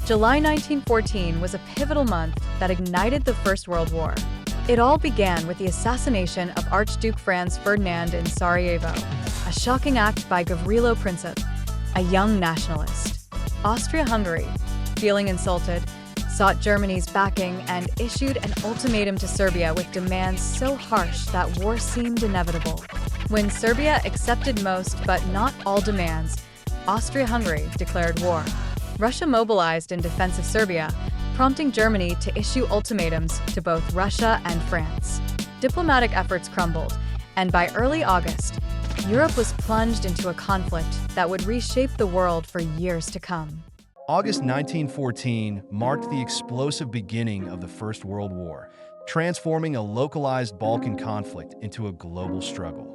July 1914 was a pivotal month that ignited the First World War. It all began with the assassination of Archduke Franz Ferdinand in Sarajevo, a shocking act by Gavrilo Princip, a young nationalist. Austria-Hungary, feeling insulted, sought Germany's backing and issued an ultimatum to Serbia with demands so harsh that war seemed inevitable. When Serbia accepted most but not all demands, Austria-Hungary declared war. Russia mobilized in defense of Serbia, prompting Germany to issue ultimatums to both Russia and France. Diplomatic efforts crumbled, and by early August, Europe was plunged into a conflict that would reshape the world for years to come. August 1914 marked the explosive beginning of the First World War, transforming a localized Balkan conflict into a global struggle.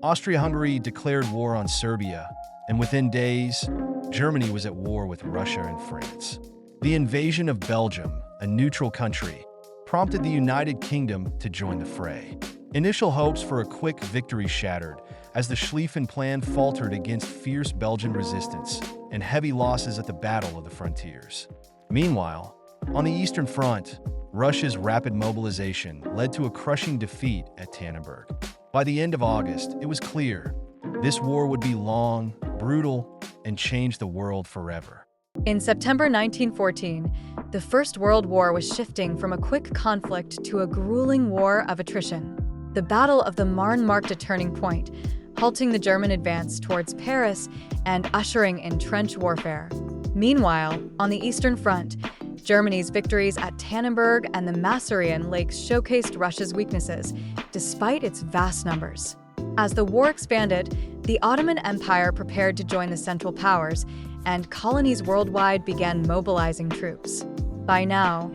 Austria-Hungary declared war on Serbia, and within days, Germany was at war with Russia and France. The invasion of Belgium, a neutral country, prompted the United Kingdom to join the fray. Initial hopes for a quick victory shattered as the Schlieffen Plan faltered against fierce Belgian resistance and heavy losses at the Battle of the Frontiers. Meanwhile, on the Eastern Front, Russia's rapid mobilization led to a crushing defeat at Tannenberg. By the end of August, it was clear this war would be long, brutal, and change the world forever. In September 1914, the First World War was shifting from a quick conflict to a grueling war of attrition. The Battle of the Marne marked a turning point, halting the German advance towards Paris and ushering in trench warfare. Meanwhile, on the Eastern Front, Germany's victories at Tannenberg and the Masurian Lakes showcased Russia's weaknesses, despite its vast numbers. As the war expanded, the Ottoman Empire prepared to join the Central Powers, and colonies worldwide began mobilizing troops. By now,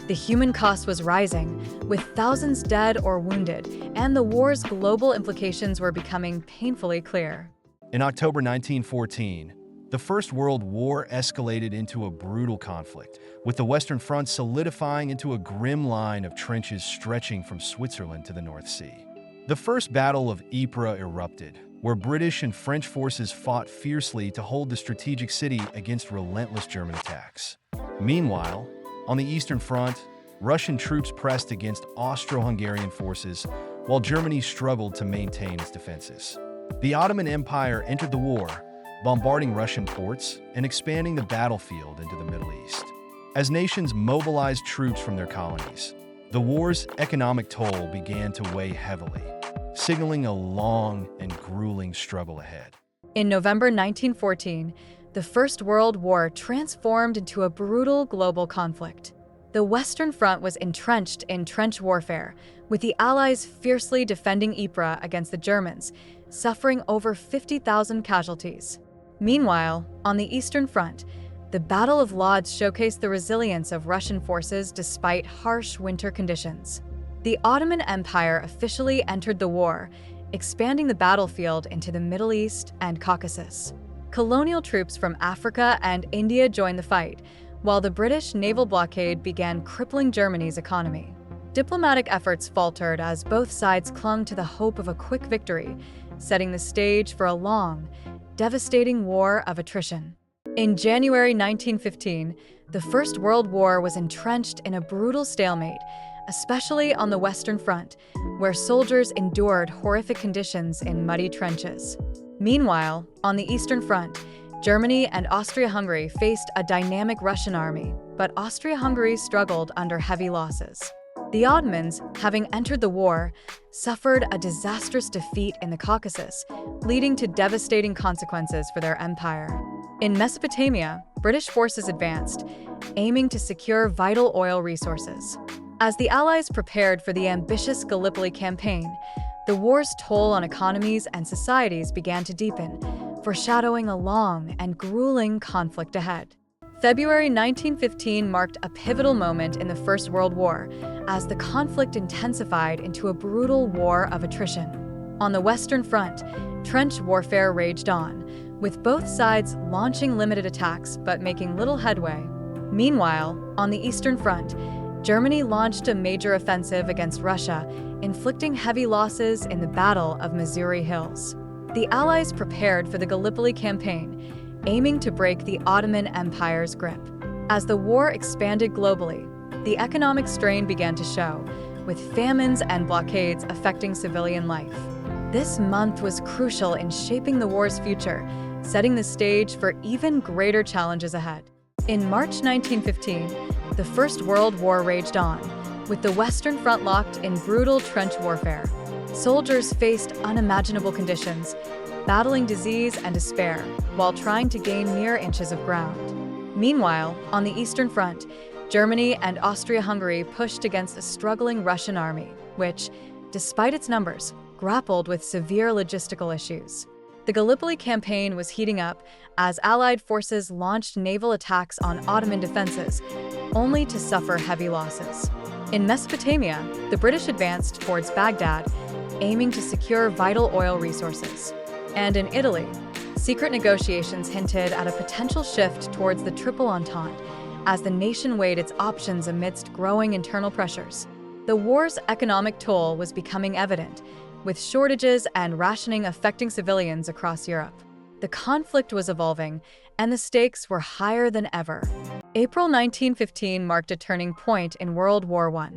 the human cost was rising, with thousands dead or wounded, and the war's global implications were becoming painfully clear. In October 1914, the First World War escalated into a brutal conflict, with the Western Front solidifying into a grim line of trenches stretching from Switzerland to the North Sea. The First Battle of Ypres erupted, where British and French forces fought fiercely to hold the strategic city against relentless German attacks. Meanwhile, on the Eastern Front, Russian troops pressed against Austro-Hungarian forces, while Germany struggled to maintain its defenses. The Ottoman Empire entered the war, bombarding Russian ports and expanding the battlefield into the Middle East. As nations mobilized troops from their colonies, the war's economic toll began to weigh heavily, signaling a long and grueling struggle ahead. In November 1914, the First World War transformed into a brutal global conflict. The Western Front was entrenched in trench warfare, with the Allies fiercely defending Ypres against the Germans, suffering over 50,000 casualties. Meanwhile, on the Eastern Front, the Battle of Lodz showcased the resilience of Russian forces despite harsh winter conditions. The Ottoman Empire officially entered the war, expanding the battlefield into the Middle East and Caucasus. Colonial troops from Africa and India joined the fight, while the British naval blockade began crippling Germany's economy. Diplomatic efforts faltered as both sides clung to the hope of a quick victory, setting the stage for a long, devastating war of attrition. In January 1915, the First World War was entrenched in a brutal stalemate, especially on the Western Front, where soldiers endured horrific conditions in muddy trenches. Meanwhile, on the Eastern Front, Germany and Austria-Hungary faced a dynamic Russian army, but Austria-Hungary struggled under heavy losses. The Ottomans, having entered the war, suffered a disastrous defeat in the Caucasus, leading to devastating consequences for their empire. In Mesopotamia, British forces advanced, aiming to secure vital oil resources. As the Allies prepared for the ambitious Gallipoli campaign, the war's toll on economies and societies began to deepen, foreshadowing a long and grueling conflict ahead. February 1915 marked a pivotal moment in the First World War, as the conflict intensified into a brutal war of attrition. On the Western Front, trench warfare raged on, with both sides launching limited attacks but making little headway. Meanwhile, on the Eastern Front, Germany launched a major offensive against Russia, inflicting heavy losses in the Battle of Missouri Hills. The Allies prepared for the Gallipoli campaign, aiming to break the Ottoman Empire's grip. As the war expanded globally, the economic strain began to show, with famines and blockades affecting civilian life. This month was crucial in shaping the war's future, setting the stage for even greater challenges ahead. In March 1915, the First World War raged on, with the Western Front locked in brutal trench warfare. Soldiers faced unimaginable conditions, battling disease and despair while trying to gain mere inches of ground. Meanwhile, on the Eastern Front, Germany and Austria-Hungary pushed against a struggling Russian army, which, despite its numbers, grappled with severe logistical issues. The Gallipoli campaign was heating up as Allied forces launched naval attacks on Ottoman defenses, only to suffer heavy losses. In Mesopotamia, the British advanced towards Baghdad, aiming to secure vital oil resources. And in Italy, secret negotiations hinted at a potential shift towards the Triple Entente as the nation weighed its options amidst growing internal pressures. The war's economic toll was becoming evident, with shortages and rationing affecting civilians across Europe. The conflict was evolving, and the stakes were higher than ever. April 1915 marked a turning point in World War I.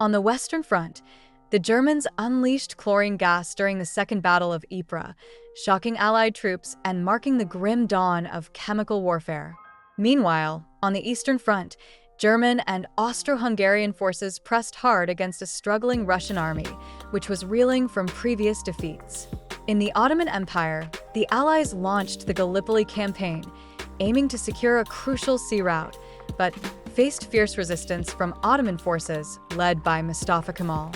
On the Western Front, the Germans unleashed chlorine gas during the Second Battle of Ypres, shocking Allied troops and marking the grim dawn of chemical warfare. Meanwhile, on the Eastern Front, German and Austro-Hungarian forces pressed hard against a struggling Russian army, which was reeling from previous defeats. In the Ottoman Empire, the Allies launched the Gallipoli campaign, aiming to secure a crucial sea route, but faced fierce resistance from Ottoman forces led by Mustafa Kemal.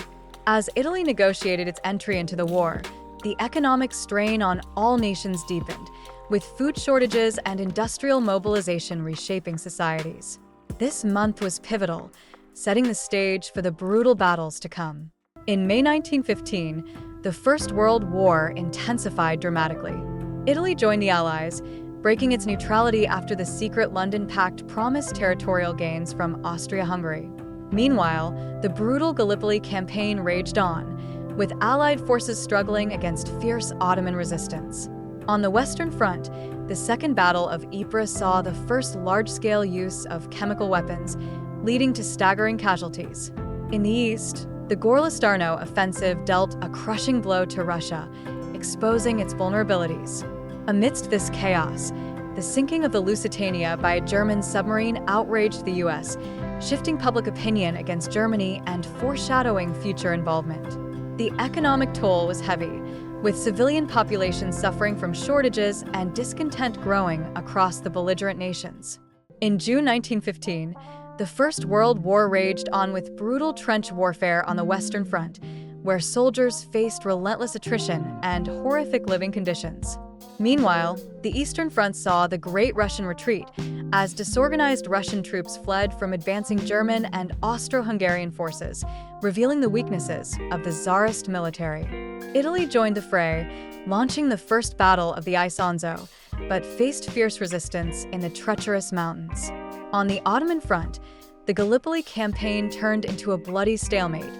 As Italy negotiated its entry into the war, the economic strain on all nations deepened, with food shortages and industrial mobilization reshaping societies. This month was pivotal, setting the stage for the brutal battles to come. In May 1915, the First World War intensified dramatically. Italy joined the Allies, breaking its neutrality after the secret London Pact promised territorial gains from Austria-Hungary. Meanwhile, the brutal Gallipoli campaign raged on, with Allied forces struggling against fierce Ottoman resistance. On the Western Front, the Second Battle of Ypres saw the first large-scale use of chemical weapons, leading to staggering casualties. In the East, the Gorlice-Darno offensive dealt a crushing blow to Russia, exposing its vulnerabilities. Amidst this chaos, the sinking of the Lusitania by a German submarine outraged the U.S., shifting public opinion against Germany and foreshadowing future involvement. The economic toll was heavy, with civilian populations suffering from shortages and discontent growing across the belligerent nations. In June 1915, the First World War raged on with brutal trench warfare on the Western Front, where soldiers faced relentless attrition and horrific living conditions. Meanwhile, the Eastern Front saw the Great Russian Retreat, as disorganized Russian troops fled from advancing German and Austro-Hungarian forces, revealing the weaknesses of the Tsarist military. Italy joined the fray, launching the first battle of the Isonzo, but faced fierce resistance in the treacherous mountains. On the Ottoman front, the Gallipoli campaign turned into a bloody stalemate,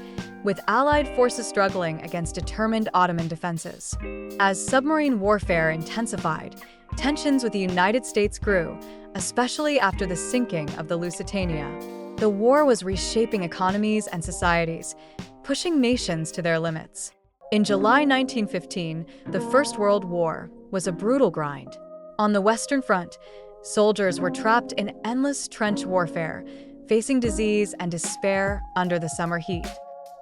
with Allied forces struggling against determined Ottoman defenses. As submarine warfare intensified, tensions with the United States grew, especially after the sinking of the Lusitania. The war was reshaping economies and societies, pushing nations to their limits. In July 1915, the First World War was a brutal grind. On the Western Front, soldiers were trapped in endless trench warfare, facing disease and despair under the summer heat.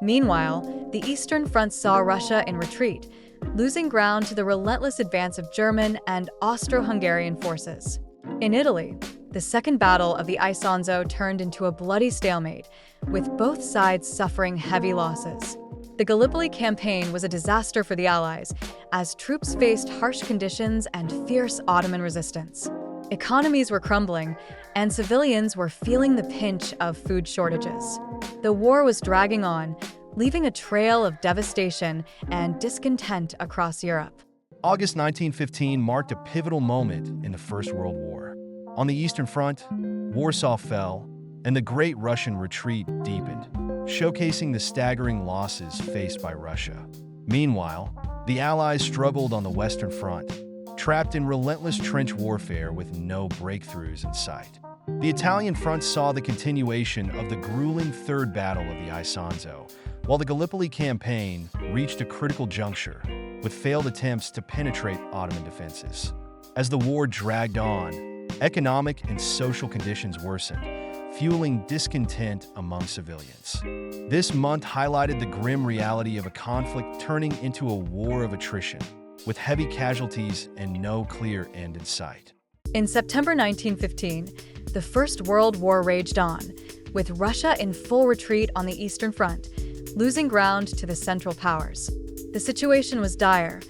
Meanwhile, the Eastern Front saw Russia in retreat, losing ground to the relentless advance of German and Austro-Hungarian forces. In Italy, the Second Battle of the Isonzo turned into a bloody stalemate, with both sides suffering heavy losses. The Gallipoli campaign was a disaster for the Allies, as troops faced harsh conditions and fierce Ottoman resistance. Economies were crumbling, and civilians were feeling the pinch of food shortages. The war was dragging on, leaving a trail of devastation and discontent across Europe. August 1915 marked a pivotal moment in the First World War. On the Eastern Front, Warsaw fell, and the Great Russian Retreat deepened, showcasing the staggering losses faced by Russia. Meanwhile, the Allies struggled on the Western Front, trapped in relentless trench warfare with no breakthroughs in sight. The Italian front saw the continuation of the grueling Third Battle of the Isonzo, while the Gallipoli campaign reached a critical juncture, with failed attempts to penetrate Ottoman defenses. As the war dragged on, economic and social conditions worsened, fueling discontent among civilians. This month highlighted the grim reality of a conflict turning into a war of attrition, with heavy casualties and no clear end in sight. In September 1915, the First World War raged on, with Russia in full retreat on the Eastern Front, losing ground to the Central Powers. The situation was dire.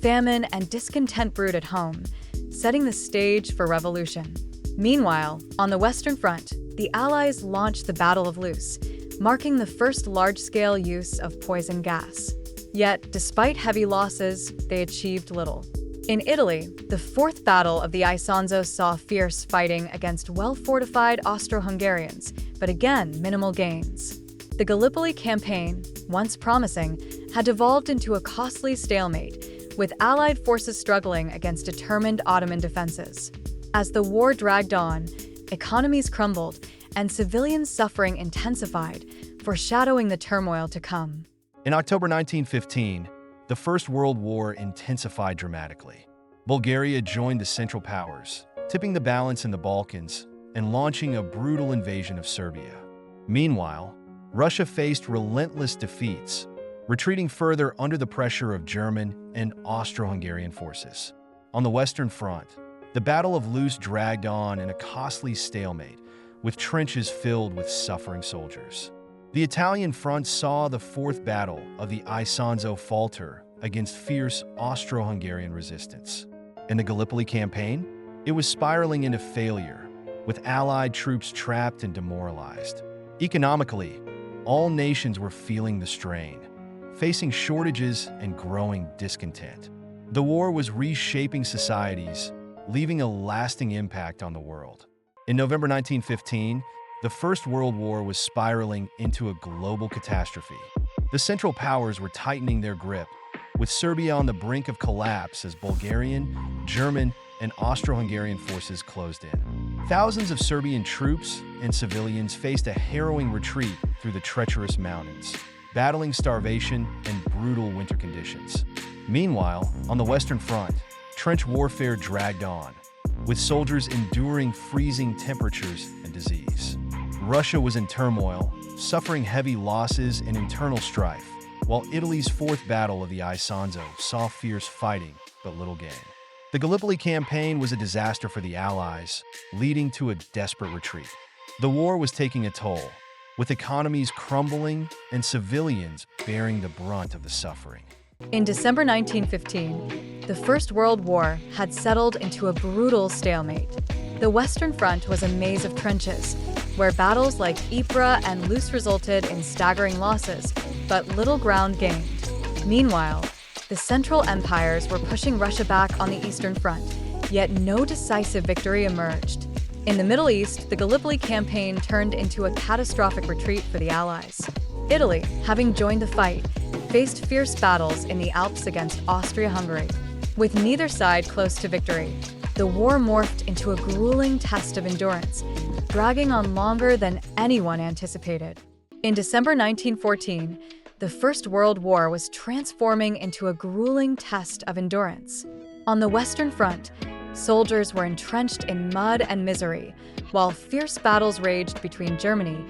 Famine and discontent brewed at home, setting the stage for revolution. Meanwhile, on the Western Front, the Allies launched the Battle of Loos, marking the first large-scale use of poison gas. Yet, despite heavy losses, they achieved little. In Italy, the Fourth Battle of the Isonzo saw fierce fighting against well-fortified Austro-Hungarians, but again, minimal gains. The Gallipoli campaign, once promising, had devolved into a costly stalemate, with Allied forces struggling against determined Ottoman defenses. As the war dragged on, economies crumbled and civilian suffering intensified, foreshadowing the turmoil to come. In October 1915, the First World War intensified dramatically. Bulgaria joined the Central Powers, tipping the balance in the Balkans and launching a brutal invasion of Serbia. Meanwhile, Russia faced relentless defeats, retreating further under the pressure of German and Austro-Hungarian forces. On the Western Front, the Battle of Loos dragged on in a costly stalemate, with trenches filled with suffering soldiers. The Italian front saw the Fourth Battle of the Isonzo falter against fierce Austro-Hungarian resistance. In the Gallipoli campaign, it was spiraling into failure, with Allied troops trapped and demoralized. Economically, all nations were feeling the strain, facing shortages and growing discontent. The war was reshaping societies, leaving a lasting impact on the world. In November 1915, the First World War was spiraling into a global catastrophe. The Central Powers were tightening their grip, with Serbia on the brink of collapse as Bulgarian, German, and Austro-Hungarian forces closed in. Thousands of Serbian troops and civilians faced a harrowing retreat through the treacherous mountains, battling starvation and brutal winter conditions. Meanwhile, on the Western Front, trench warfare dragged on, with soldiers enduring freezing temperatures and disease. Russia was in turmoil, suffering heavy losses and internal strife, while Italy's Fourth Battle of the Isonzo saw fierce fighting but little gain. The Gallipoli campaign was a disaster for the Allies, leading to a desperate retreat. The war was taking a toll, with economies crumbling and civilians bearing the brunt of the suffering. In December 1915, the First World War had settled into a brutal stalemate. The Western Front was a maze of trenches, where battles like Ypres and Loos resulted in staggering losses, but little ground gained. Meanwhile, the Central Empires were pushing Russia back on the Eastern Front, yet no decisive victory emerged. In the Middle East, the Gallipoli campaign turned into a catastrophic retreat for the Allies. Italy, having joined the fight, faced fierce battles in the Alps against Austria-Hungary. With neither side close to victory, the war morphed into a grueling test of endurance, dragging on longer than anyone anticipated. In December 1914, the First World War was transforming into a grueling test of endurance. On the Western Front, soldiers were entrenched in mud and misery, while fierce battles raged between Germany,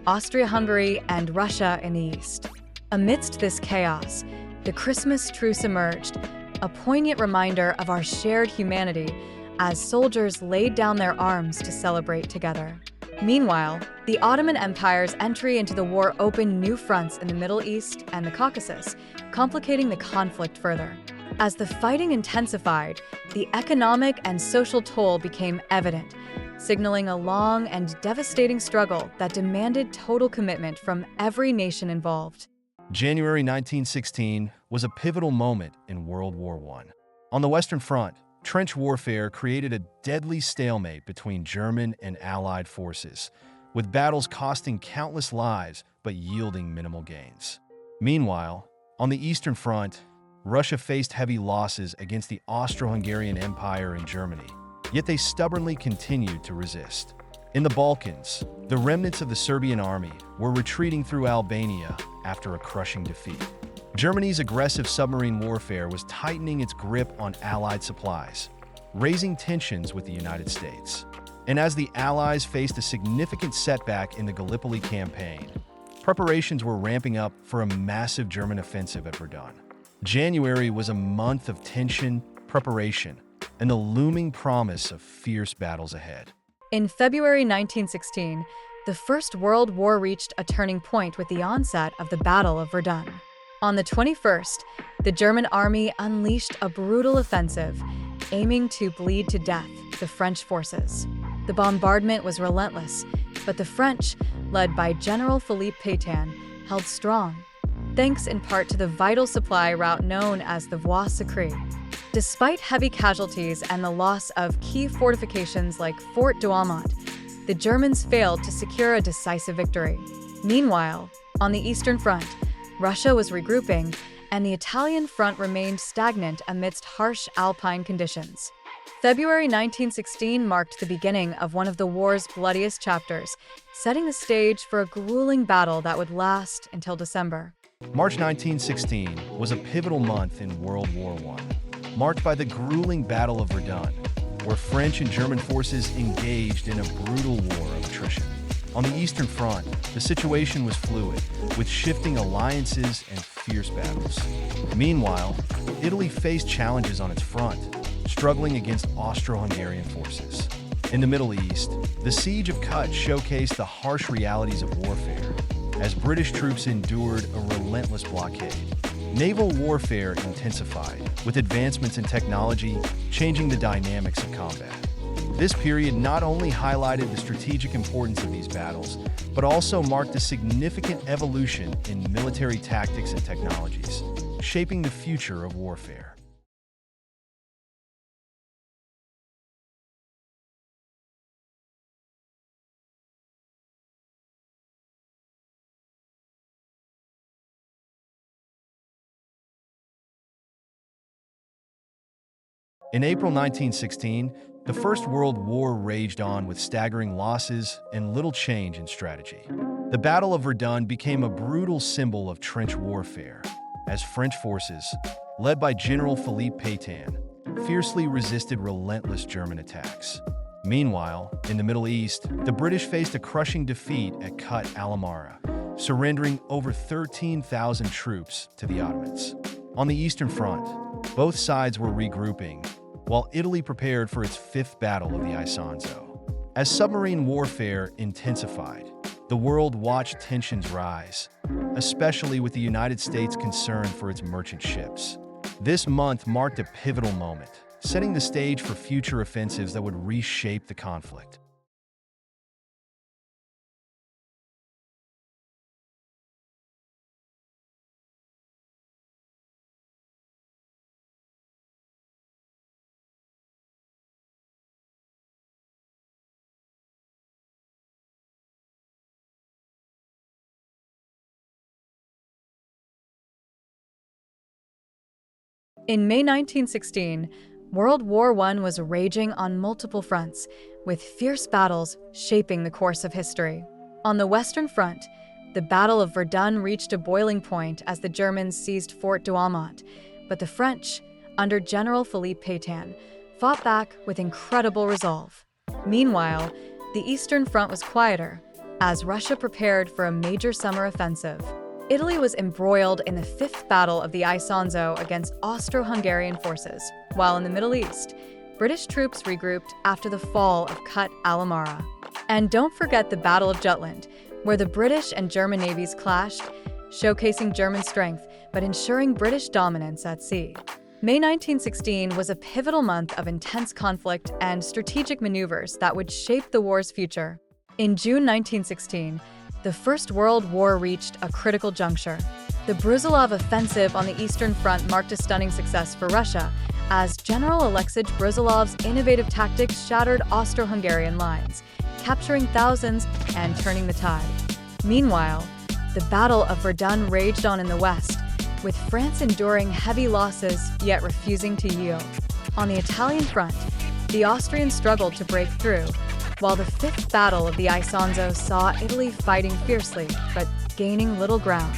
Austria-Hungary, and Russia in the east. Amidst this chaos, the Christmas truce emerged, a poignant reminder of our shared humanity as soldiers laid down their arms to celebrate together. Meanwhile, the Ottoman Empire's entry into the war opened new fronts in the Middle East and the Caucasus, complicating the conflict further. As the fighting intensified, the economic and social toll became evident, signaling a long and devastating struggle that demanded total commitment from every nation involved. January 1916 was a pivotal moment in World War I. On the Western Front, trench warfare created a deadly stalemate between German and Allied forces, with battles costing countless lives but yielding minimal gains. Meanwhile, on the Eastern Front, Russia faced heavy losses against the Austro-Hungarian Empire and Germany, yet they stubbornly continued to resist. In the Balkans, the remnants of the Serbian army were retreating through Albania after a crushing defeat. Germany's aggressive submarine warfare was tightening its grip on Allied supplies, raising tensions with the United States. And as the Allies faced a significant setback in the Gallipoli campaign, preparations were ramping up for a massive German offensive at Verdun. January was a month of tension, preparation, and the looming promise of fierce battles ahead. In February 1916, the First World War reached a turning point with the onset of the Battle of Verdun. On the 21st, the German army unleashed a brutal offensive, aiming to bleed to death the French forces. The bombardment was relentless, but the French, led by General Philippe Pétain, held strong, thanks in part to the vital supply route known as the Voie Sacrée. Despite heavy casualties and the loss of key fortifications like Fort Douaumont, the Germans failed to secure a decisive victory. Meanwhile, on the Eastern Front, Russia was regrouping, and the Italian front remained stagnant amidst harsh alpine conditions. February 1916 marked the beginning of one of the war's bloodiest chapters, setting the stage for a grueling battle that would last until December. March 1916 was a pivotal month in World War I, marked by the grueling Battle of Verdun, where French and German forces engaged in a brutal war of attrition. On the Eastern Front, the situation was fluid, with shifting alliances and fierce battles. Meanwhile, Italy faced challenges on its front, struggling against Austro-Hungarian forces. In the Middle East, the Siege of Kut showcased the harsh realities of warfare, as British troops endured a relentless blockade. Naval warfare intensified, with advancements in technology changing the dynamics of combat. This period not only highlighted the strategic importance of these battles, but also marked a significant evolution in military tactics and technologies, shaping the future of warfare. In April 1916, the First World War raged on with staggering losses and little change in strategy. The Battle of Verdun became a brutal symbol of trench warfare, as French forces, led by General Philippe Pétain, fiercely resisted relentless German attacks. Meanwhile, in the Middle East, the British faced a crushing defeat at Kut al-Amara, surrendering over 13,000 troops to the Ottomans. On the Eastern Front, both sides were regrouping, while Italy prepared for its fifth battle of the Isonzo. As submarine warfare intensified, the world watched tensions rise, especially with the United States' concern for its merchant ships. This month marked a pivotal moment, setting the stage for future offensives that would reshape the conflict. In May 1916, World War I was raging on multiple fronts, with fierce battles shaping the course of history. On the Western Front, the Battle of Verdun reached a boiling point as the Germans seized Fort Douaumont, but the French, under General Philippe Pétain, fought back with incredible resolve. Meanwhile, the Eastern Front was quieter, as Russia prepared for a major summer offensive. Italy was embroiled in the Fifth Battle of the Isonzo against Austro-Hungarian forces, while in the Middle East, British troops regrouped after the fall of Kut al-Amara. And don't forget the Battle of Jutland, where the British and German navies clashed, showcasing German strength but ensuring British dominance at sea. May 1916 was a pivotal month of intense conflict and strategic maneuvers that would shape the war's future. In June 1916, the First World War reached a critical juncture. The Brusilov offensive on the Eastern Front marked a stunning success for Russia, as General Alexei Brusilov's innovative tactics shattered Austro-Hungarian lines, capturing thousands and turning the tide. Meanwhile, the Battle of Verdun raged on in the West, with France enduring heavy losses yet refusing to yield. On the Italian front, the Austrians struggled to break through, while the Fifth Battle of the Isonzo saw Italy fighting fiercely but gaining little ground.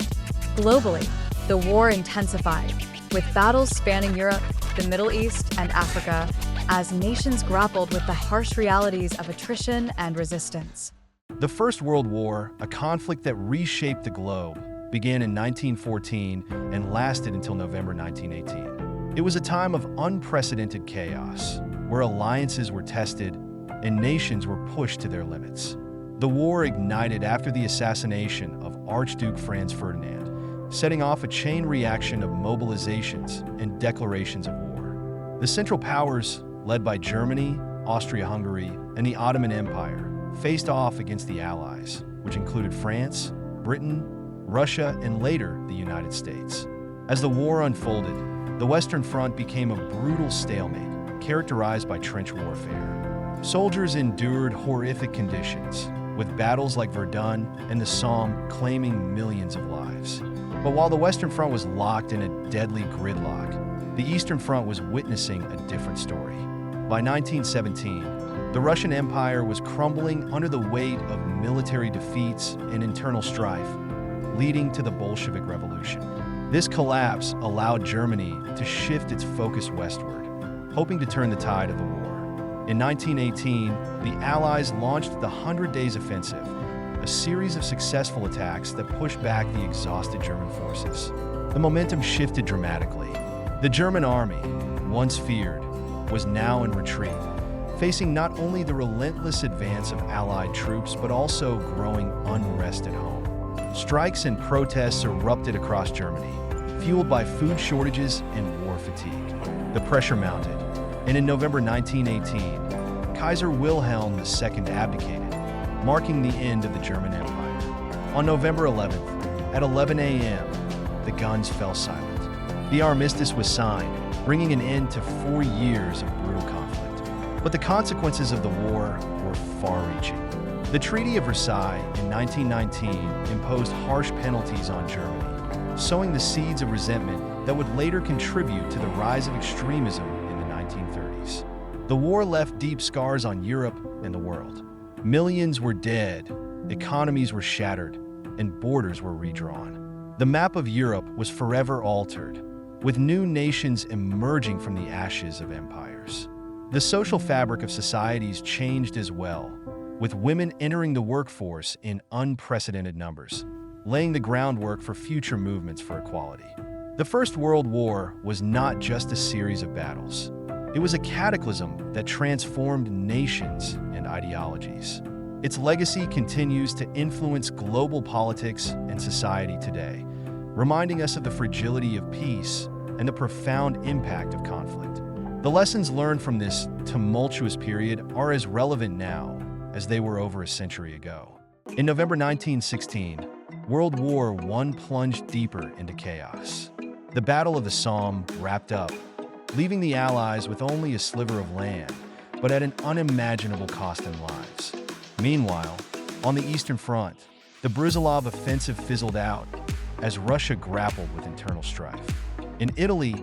Globally, the war intensified, with battles spanning Europe, the Middle East, and Africa, as nations grappled with the harsh realities of attrition and resistance. The First World War, a conflict that reshaped the globe, began in 1914 and lasted until November 1918. It was a time of unprecedented chaos, where alliances were tested and nations were pushed to their limits. The war ignited after the assassination of Archduke Franz Ferdinand, setting off a chain reaction of mobilizations and declarations of war. The Central Powers, led by Germany, Austria-Hungary, and the Ottoman Empire, faced off against the Allies, which included France, Britain, Russia, and later the United States. As the war unfolded, the Western Front became a brutal stalemate, characterized by trench warfare. Soldiers endured horrific conditions, with battles like Verdun and the Somme claiming millions of lives. But while the Western Front was locked in a deadly gridlock, the Eastern Front was witnessing a different story. By 1917, the Russian Empire was crumbling under the weight of military defeats and internal strife, leading to the Bolshevik Revolution. This collapse allowed Germany to shift its focus westward, hoping to turn the tide of the war. In 1918, the Allies launched the 100 Days Offensive, a series of successful attacks that pushed back the exhausted German forces. The momentum shifted dramatically. The German army, once feared, was now in retreat, facing not only the relentless advance of Allied troops but also growing unrest at home. Strikes and protests erupted across Germany, fueled by food shortages and war fatigue. The pressure mounted, and in November 1918, Kaiser Wilhelm II abdicated, marking the end of the German Empire. On November 11th, at 11 a.m., the guns fell silent. The armistice was signed, bringing an end to 4 years of brutal conflict. But the consequences of the war were far-reaching. The Treaty of Versailles in 1919 imposed harsh penalties on Germany, sowing the seeds of resentment that would later contribute to the rise of extremism in the 1930s. The war left deep scars on Europe and the world. Millions were dead, economies were shattered, and borders were redrawn. The map of Europe was forever altered, with new nations emerging from the ashes of empires. The social fabric of societies changed as well, with women entering the workforce in unprecedented numbers, laying the groundwork for future movements for equality. The First World War was not just a series of battles. It was a cataclysm that transformed nations and ideologies. Its legacy continues to influence global politics and society today, reminding us of the fragility of peace and the profound impact of conflict. The lessons learned from this tumultuous period are as relevant now as they were over a century ago. In November 1916, World War I plunged deeper into chaos. The Battle of the Somme wrapped up, leaving the Allies with only a sliver of land, but at an unimaginable cost in lives. Meanwhile, on the Eastern Front, the Brusilov offensive fizzled out as Russia grappled with internal strife. In Italy,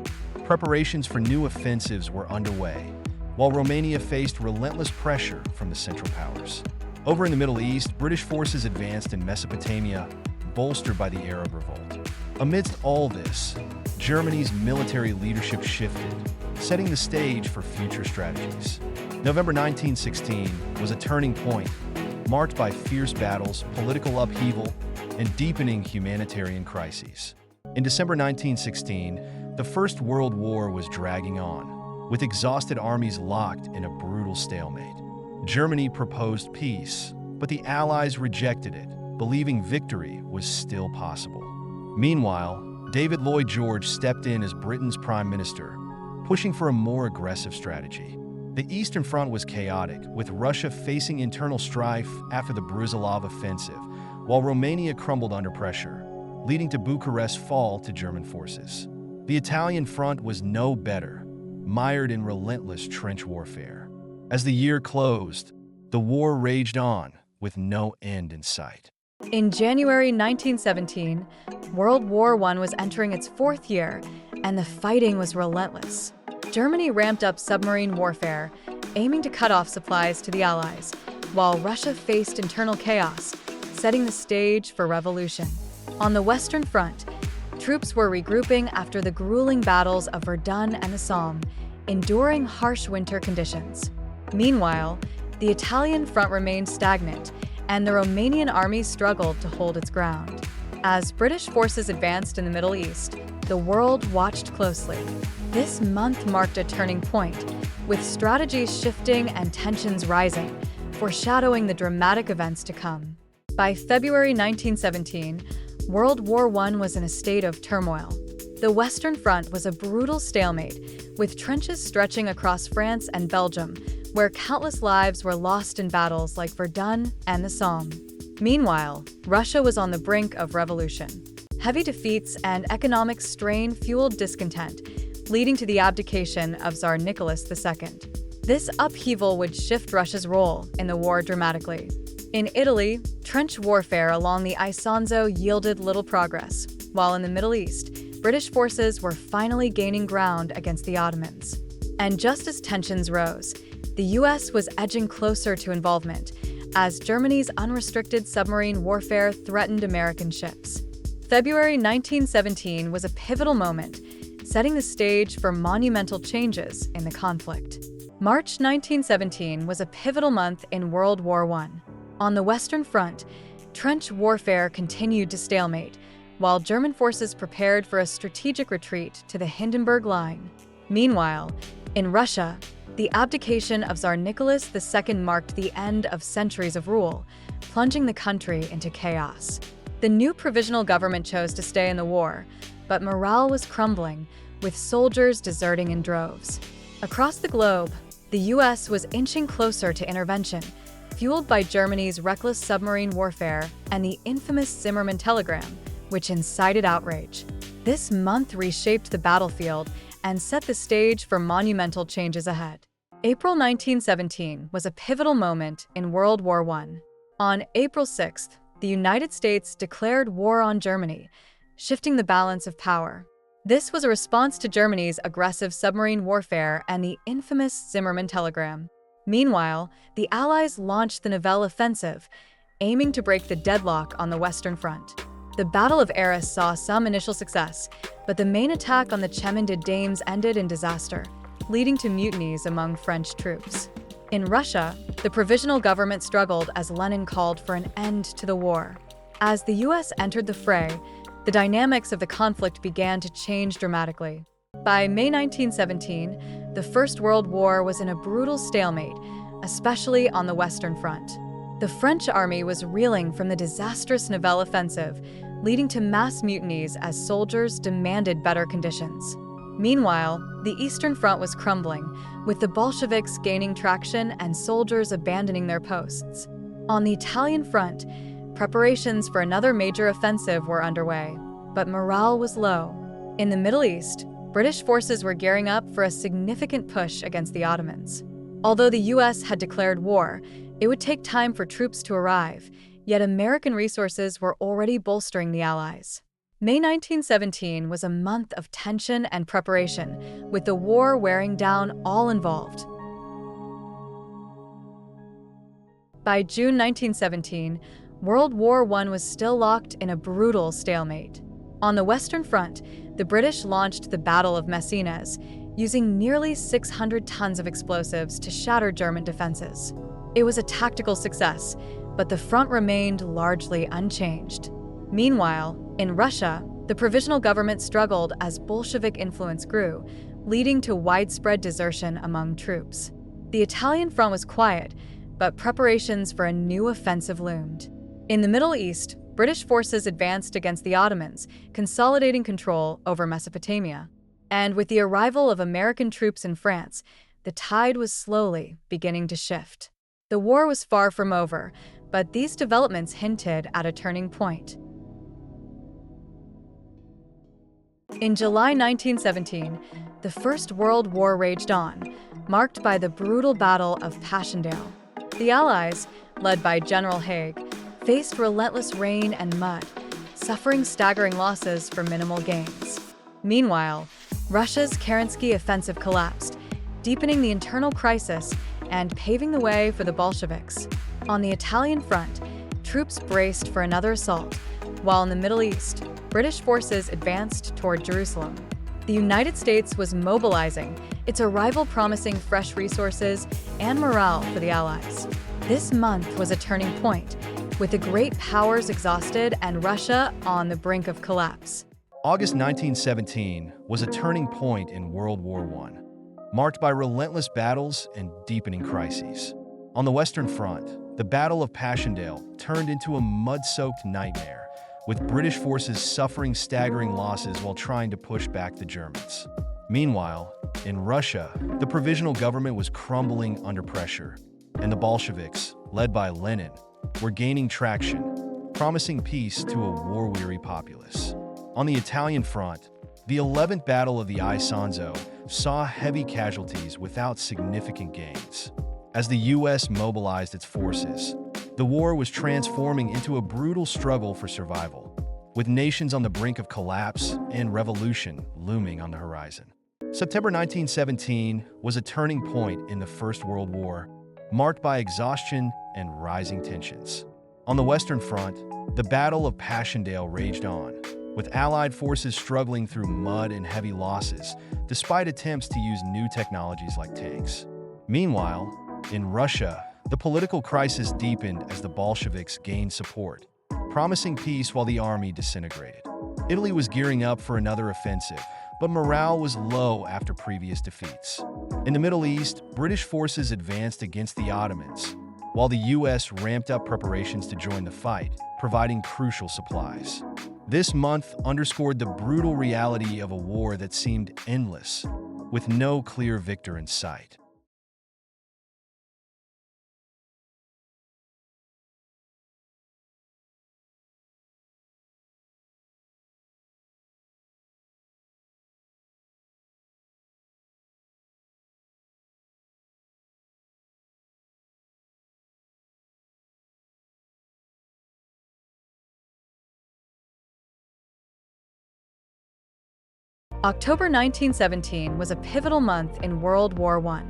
preparations for new offensives were underway, while Romania faced relentless pressure from the Central Powers. Over in the Middle East, British forces advanced in Mesopotamia, bolstered by the Arab Revolt. Amidst all this, Germany's military leadership shifted, setting the stage for future strategies. November 1916 was a turning point, marked by fierce battles, political upheaval, and deepening humanitarian crises. In December 1916, the First World War was dragging on, with exhausted armies locked in a brutal stalemate. Germany proposed peace, but the Allies rejected it, believing victory was still possible. Meanwhile, David Lloyd George stepped in as Britain's Prime Minister, pushing for a more aggressive strategy. The Eastern Front was chaotic, with Russia facing internal strife after the Brusilov offensive, while Romania crumbled under pressure, leading to Bucharest's fall to German forces. The Italian front was no better, mired in relentless trench warfare. As the year closed, the war raged on, with no end in sight. In January 1917, World War I was entering its 4th year, and the fighting was relentless. Germany ramped up submarine warfare, aiming to cut off supplies to the Allies, while Russia faced internal chaos, setting the stage for revolution. On the Western Front, troops were regrouping after the grueling battles of Verdun and the Somme, enduring harsh winter conditions. Meanwhile, the Italian front remained stagnant, and the Romanian army struggled to hold its ground. As British forces advanced in the Middle East, the world watched closely. This month marked a turning point, with strategies shifting and tensions rising, foreshadowing the dramatic events to come. By February 1917, World War I was in a state of turmoil. The Western Front was a brutal stalemate, with trenches stretching across France and Belgium, where countless lives were lost in battles like Verdun and the Somme. Meanwhile, Russia was on the brink of revolution. Heavy defeats and economic strain fueled discontent, leading to the abdication of Tsar Nicholas II. This upheaval would shift Russia's role in the war dramatically. In Italy, trench warfare along the Isonzo yielded little progress, while in the Middle East, British forces were finally gaining ground against the Ottomans. And just as tensions rose, the US was edging closer to involvement, as Germany's unrestricted submarine warfare threatened American ships. February 1917 was a pivotal moment, setting the stage for monumental changes in the conflict. March 1917 was a pivotal month in World War I. On the Western Front, trench warfare continued to stalemate, while German forces prepared for a strategic retreat to the Hindenburg Line. Meanwhile, in Russia, the abdication of Tsar Nicholas II marked the end of centuries of rule, plunging the country into chaos. The new provisional government chose to stay in the war, but morale was crumbling, with soldiers deserting in droves. Across the globe, the US was inching closer to intervention, fueled by Germany's reckless submarine warfare and the infamous Zimmermann telegram, which incited outrage. This month reshaped the battlefield and set the stage for monumental changes ahead. April 1917 was a pivotal moment in World War I. On April 6th, the United States declared war on Germany, shifting the balance of power. This was a response to Germany's aggressive submarine warfare and the infamous Zimmermann telegram. Meanwhile, the Allies launched the Nivelle offensive, aiming to break the deadlock on the Western Front. The Battle of Arras saw some initial success, but the main attack on the Chemin des Dames ended in disaster, leading to mutinies among French troops. In Russia, the provisional government struggled as Lenin called for an end to the war. As the US entered the fray, the dynamics of the conflict began to change dramatically. By May 1917, the First World War was in a brutal stalemate, especially on the Western Front. The French army was reeling from the disastrous Nivelle offensive, leading to mass mutinies as soldiers demanded better conditions. Meanwhile, the Eastern Front was crumbling, with the Bolsheviks gaining traction and soldiers abandoning their posts. On the Italian front, preparations for another major offensive were underway, but morale was low. In the Middle East, British forces were gearing up for a significant push against the Ottomans. Although the US had declared war, it would take time for troops to arrive, yet American resources were already bolstering the Allies. May 1917 was a month of tension and preparation, with the war wearing down all involved. By June 1917, World War I was still locked in a brutal stalemate. On the Western Front, the British launched the Battle of Messines, using nearly 600 tons of explosives to shatter German defenses. It was a tactical success, but the front remained largely unchanged. Meanwhile, in Russia, the provisional government struggled as Bolshevik influence grew, leading to widespread desertion among troops. The Italian front was quiet, but preparations for a new offensive loomed. In the Middle East, British forces advanced against the Ottomans, consolidating control over Mesopotamia. And with the arrival of American troops in France, the tide was slowly beginning to shift. The war was far from over, but these developments hinted at a turning point. In July 1917, the First World War raged on, marked by the brutal Battle of Passchendaele. The Allies, led by General Haig, faced relentless rain and mud, suffering staggering losses for minimal gains. Meanwhile, Russia's Kerensky offensive collapsed, deepening the internal crisis and paving the way for the Bolsheviks. On the Italian front, troops braced for another assault, while in the Middle East, British forces advanced toward Jerusalem. The United States was mobilizing, its arrival promising fresh resources and morale for the Allies. This month was a turning point, with the great powers exhausted and Russia on the brink of collapse. August 1917 was a turning point in World War I, marked by relentless battles and deepening crises. On the Western Front, the Battle of Passchendaele turned into a mud-soaked nightmare, with British forces suffering staggering losses while trying to push back the Germans. Meanwhile, in Russia, the provisional government was crumbling under pressure, and the Bolsheviks, led by Lenin, were gaining traction, promising peace to a war-weary populace. On the Italian front, the 11th Battle of the Isonzo saw heavy casualties without significant gains. As the U.S. mobilized its forces, the war was transforming into a brutal struggle for survival, with nations on the brink of collapse and revolution looming on the horizon. September 1917 was a turning point in the First World War, marked by exhaustion and rising tensions. On the Western Front, the Battle of Passchendaele raged on, with Allied forces struggling through mud and heavy losses, despite attempts to use new technologies like tanks. Meanwhile, in Russia, the political crisis deepened as the Bolsheviks gained support, promising peace while the army disintegrated. Italy was gearing up for another offensive, but morale was low after previous defeats. In the Middle East, British forces advanced against the Ottomans, while the U.S. ramped up preparations to join the fight, providing crucial supplies. This month underscored the brutal reality of a war that seemed endless, with no clear victor in sight. October 1917 was a pivotal month in World War I.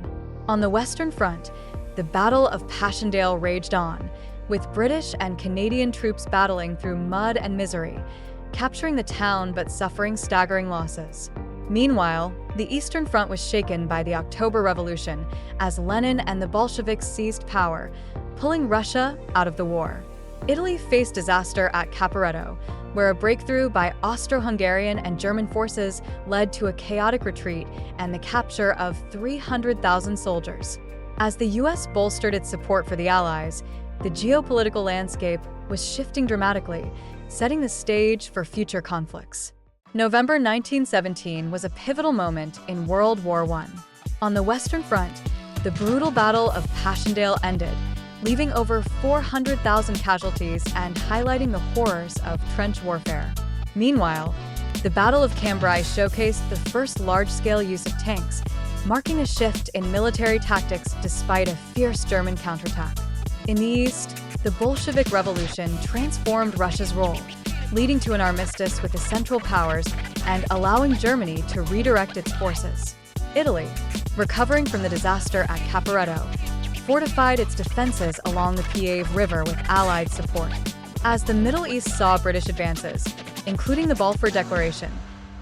On the Western Front, the Battle of Passchendaele raged on, with British and Canadian troops battling through mud and misery, capturing the town but suffering staggering losses. Meanwhile, the Eastern Front was shaken by the October Revolution as Lenin and the Bolsheviks seized power, pulling Russia out of the war. Italy faced disaster at Caporetto, where a breakthrough by Austro-Hungarian and German forces led to a chaotic retreat and the capture of 300,000 soldiers. As the U.S. bolstered its support for the Allies, the geopolitical landscape was shifting dramatically, setting the stage for future conflicts. November 1917 was a pivotal moment in World War I. On the Western Front, the brutal Battle of Passchendaele ended, leaving over 400,000 casualties and highlighting the horrors of trench warfare. Meanwhile, the Battle of Cambrai showcased the first large-scale use of tanks, marking a shift in military tactics despite a fierce German counterattack. In the East, the Bolshevik Revolution transformed Russia's role, leading to an armistice with the Central Powers and allowing Germany to redirect its forces. Italy, recovering from the disaster at Caporetto, fortified its defenses along the Piave River with Allied support. As the Middle East saw British advances, including the Balfour Declaration,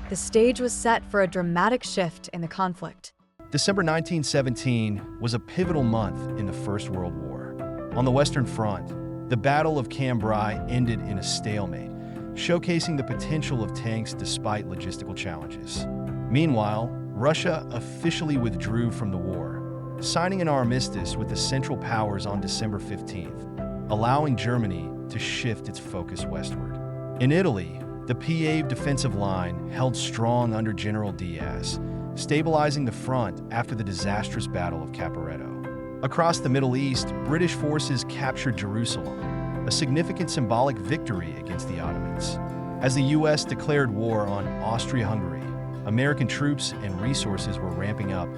the stage was set for a dramatic shift in the conflict. December 1917 was a pivotal month in the First World War. On the Western Front, the Battle of Cambrai ended in a stalemate, showcasing the potential of tanks despite logistical challenges. Meanwhile, Russia officially withdrew from the war, signing an armistice with the Central Powers on December 15th, allowing Germany to shift its focus westward. In Italy, the Piave defensive line held strong under General Diaz, stabilizing the front after the disastrous Battle of Caporetto. Across the Middle East, British forces captured Jerusalem, a significant symbolic victory against the Ottomans. As the U.S. declared war on Austria-Hungary, American troops and resources were ramping up,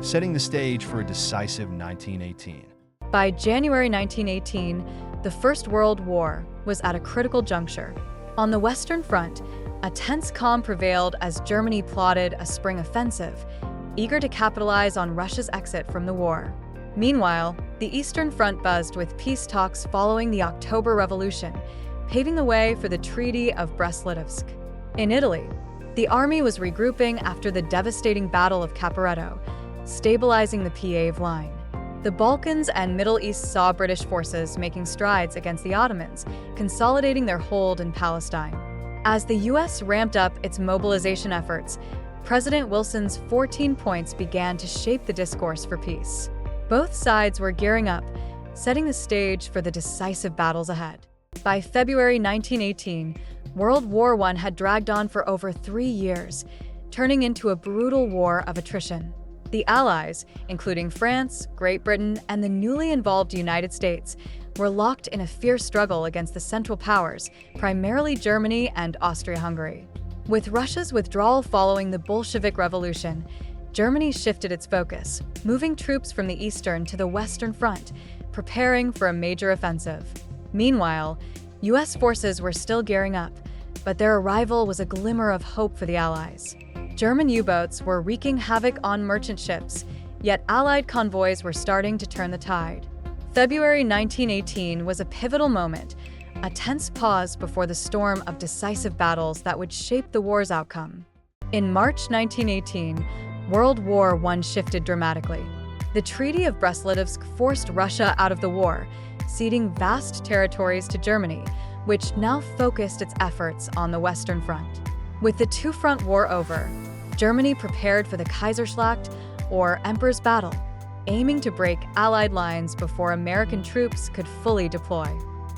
setting the stage for a decisive 1918. By January 1918, the First World War was at a critical juncture. On the Western Front, a tense calm prevailed as Germany plotted a spring offensive, eager to capitalize on Russia's exit from the war. Meanwhile, The Eastern Front buzzed with peace talks following the October Revolution, paving the way for the Treaty of Brest-Litovsk. In Italy, the army was regrouping after the devastating Battle of Caporetto, stabilizing the Piave Line. The Balkans and Middle East saw British forces making strides against the Ottomans, consolidating their hold in Palestine. As the U.S. ramped up its mobilization efforts, President Wilson's 14 points began to shape the discourse for peace. Both sides were gearing up, setting the stage for the decisive battles ahead. By February 1918, World War I had dragged on for over 3 years, turning into a brutal war of attrition. The Allies, including France, Great Britain, and the newly involved United States, were locked in a fierce struggle against the Central Powers, primarily Germany and Austria-Hungary. With Russia's withdrawal following the Bolshevik Revolution, Germany shifted its focus, moving troops from the Eastern to the Western Front, preparing for a major offensive. Meanwhile, U.S. forces were still gearing up, but their arrival was a glimmer of hope for the Allies. German U-boats were wreaking havoc on merchant ships, yet Allied convoys were starting to turn the tide. February 1918 was a pivotal moment, a tense pause before the storm of decisive battles that would shape the war's outcome. In March 1918, World War I shifted dramatically. The Treaty of Brest-Litovsk forced Russia out of the war, ceding vast territories to Germany, which now focused its efforts on the Western Front. With the two-front war over, Germany prepared for the Kaiserschlacht, or Emperor's Battle, aiming to break Allied lines before American troops could fully deploy.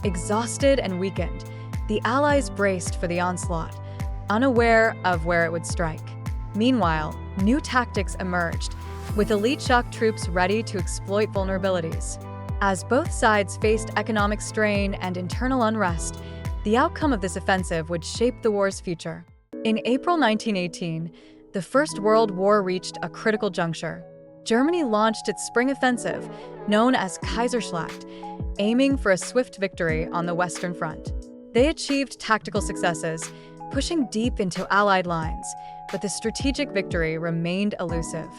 Exhausted and weakened, the Allies braced for the onslaught, unaware of where it would strike. Meanwhile, new tactics emerged, with elite shock troops ready to exploit vulnerabilities. As both sides faced economic strain and internal unrest, the outcome of this offensive would shape the war's future. In April 1918, the First World War reached a critical juncture. Germany launched its spring offensive, known as Kaiserschlacht, aiming for a swift victory on the Western Front. They achieved tactical successes, pushing deep into Allied lines, but the strategic victory remained elusive.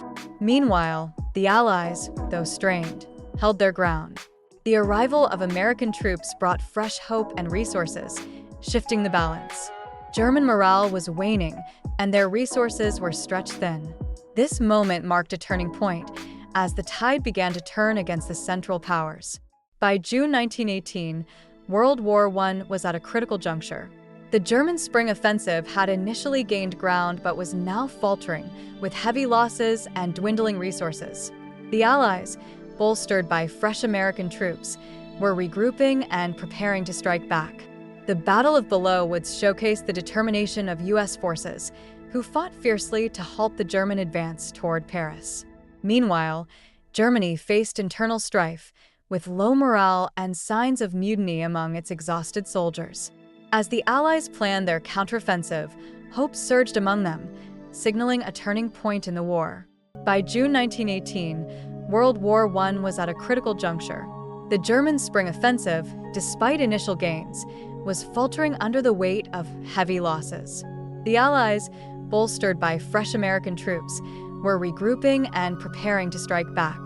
Meanwhile, the Allies, though strained, held their ground. The arrival of American troops brought fresh hope and resources, shifting the balance. German morale was waning, and their resources were stretched thin. This moment marked a turning point, as the tide began to turn against the Central Powers. By June 1918, World War I was at a critical juncture. The German Spring Offensive had initially gained ground but was now faltering, with heavy losses and dwindling resources. The Allies, bolstered by fresh American troops, were regrouping and preparing to strike back. The Battle of Belleau would showcase the determination of U.S. forces, who fought fiercely to halt the German advance toward Paris. Meanwhile, Germany faced internal strife, with low morale and signs of mutiny among its exhausted soldiers. As the Allies planned their counteroffensive, hope surged among them, signaling a turning point in the war. By June 1918, World War I was at a critical juncture. The German Spring Offensive, despite initial gains, was faltering under the weight of heavy losses. The Allies, bolstered by fresh American troops, were regrouping and preparing to strike back.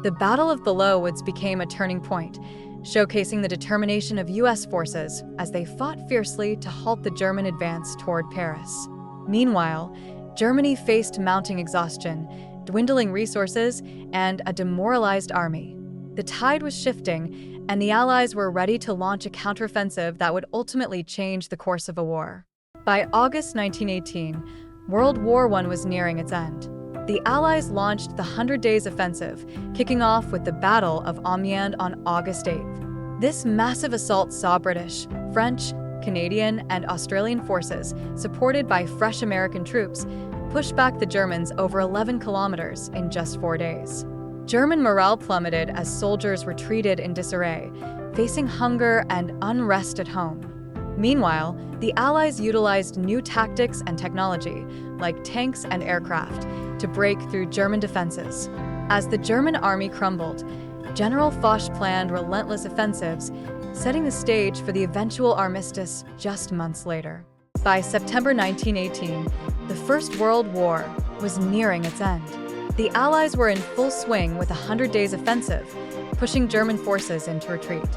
The Battle of Belleau Woods became a turning point, showcasing the determination of U.S. forces as they fought fiercely to halt the German advance toward Paris. Meanwhile, Germany faced mounting exhaustion, dwindling resources, and a demoralized army. The tide was shifting, and the Allies were ready to launch a counteroffensive that would ultimately change the course of a war. By August 1918, World War I was nearing its end. The Allies launched the 100 Days Offensive, kicking off with the Battle of Amiens on August 8th. This massive assault saw British, French, Canadian, and Australian forces, supported by fresh American troops, push back the Germans over 11 kilometers in just 4 days. German morale plummeted as soldiers retreated in disarray, facing hunger and unrest at home. Meanwhile, the Allies utilized new tactics and technology, like tanks and aircraft, to break through German defenses. As the German army crumbled, General Foch planned relentless offensives, setting the stage for the eventual armistice just months later. By September 1918, the First World War was nearing its end. The Allies were in full swing with the 100 Days Offensive, pushing German forces into retreat.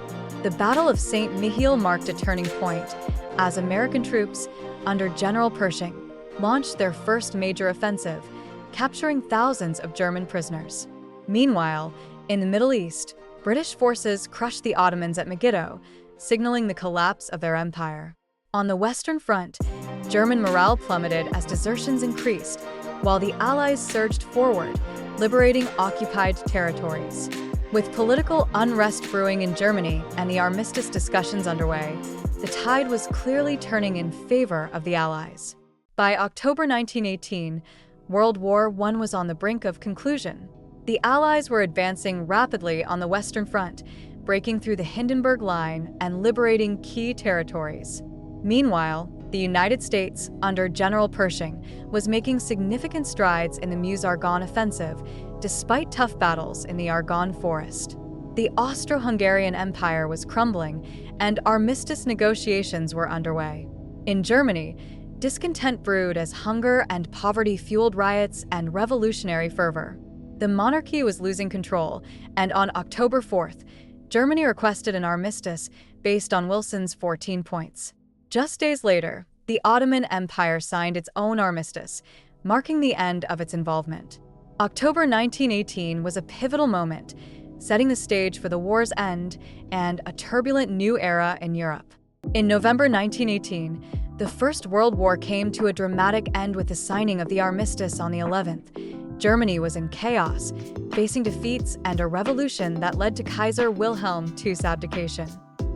The Battle of St. Mihiel marked a turning point as American troops, under General Pershing, launched their first major offensive, capturing thousands of German prisoners. Meanwhile, in the Middle East, British forces crushed the Ottomans at Megiddo, signaling the collapse of their empire. On the Western Front, German morale plummeted as desertions increased, while the Allies surged forward, liberating occupied territories. With political unrest brewing in Germany and the armistice discussions underway, the tide was clearly turning in favor of the Allies. By October 1918, World War I was on the brink of conclusion. The Allies were advancing rapidly on the Western Front, breaking through the Hindenburg Line and liberating key territories. Meanwhile, the United States, under General Pershing, was making significant strides in the Meuse-Argonne offensive, despite tough battles in the Argonne Forest. The Austro-Hungarian Empire was crumbling, and armistice negotiations were underway. In Germany, discontent brewed as hunger and poverty fueled riots and revolutionary fervor. The monarchy was losing control, and on October 4th, Germany requested an armistice based on Wilson's 14 points. Just days later, the Ottoman Empire signed its own armistice, marking the end of its involvement. October 1918 was a pivotal moment, setting the stage for the war's end and a turbulent new era in Europe. In November 1918, the First World War came to a dramatic end with the signing of the armistice on the 11th. Germany was in chaos, facing defeats and a revolution that led to Kaiser Wilhelm II's abdication.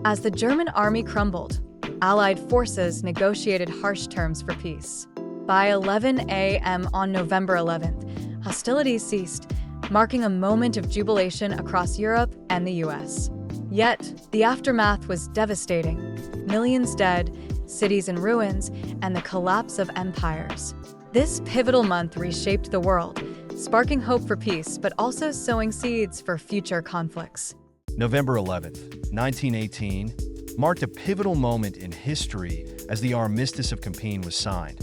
As the German army crumbled, Allied forces negotiated harsh terms for peace. By 11 a.m. on November 11th, hostilities ceased, marking a moment of jubilation across Europe and the US. Yet, the aftermath was devastating. Millions dead, cities in ruins, and the collapse of empires. This pivotal month reshaped the world, sparking hope for peace but also sowing seeds for future conflicts. November 11th, 1918, marked a pivotal moment in history as the Armistice of Compiègne was signed,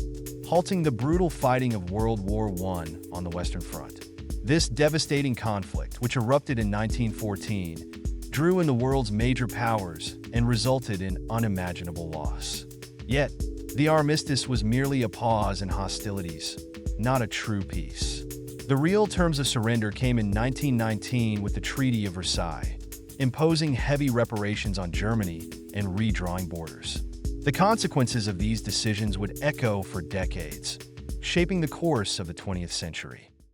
halting the brutal fighting of World War I on the Western Front. This devastating conflict, which erupted in 1914, drew in the world's major powers and resulted in unimaginable loss. Yet, the armistice was merely a pause in hostilities, not a true peace. The real terms of surrender came in 1919 with the Treaty of Versailles, imposing heavy reparations on Germany and redrawing borders. The consequences of these decisions would echo for decades, shaping the course of the 20th century.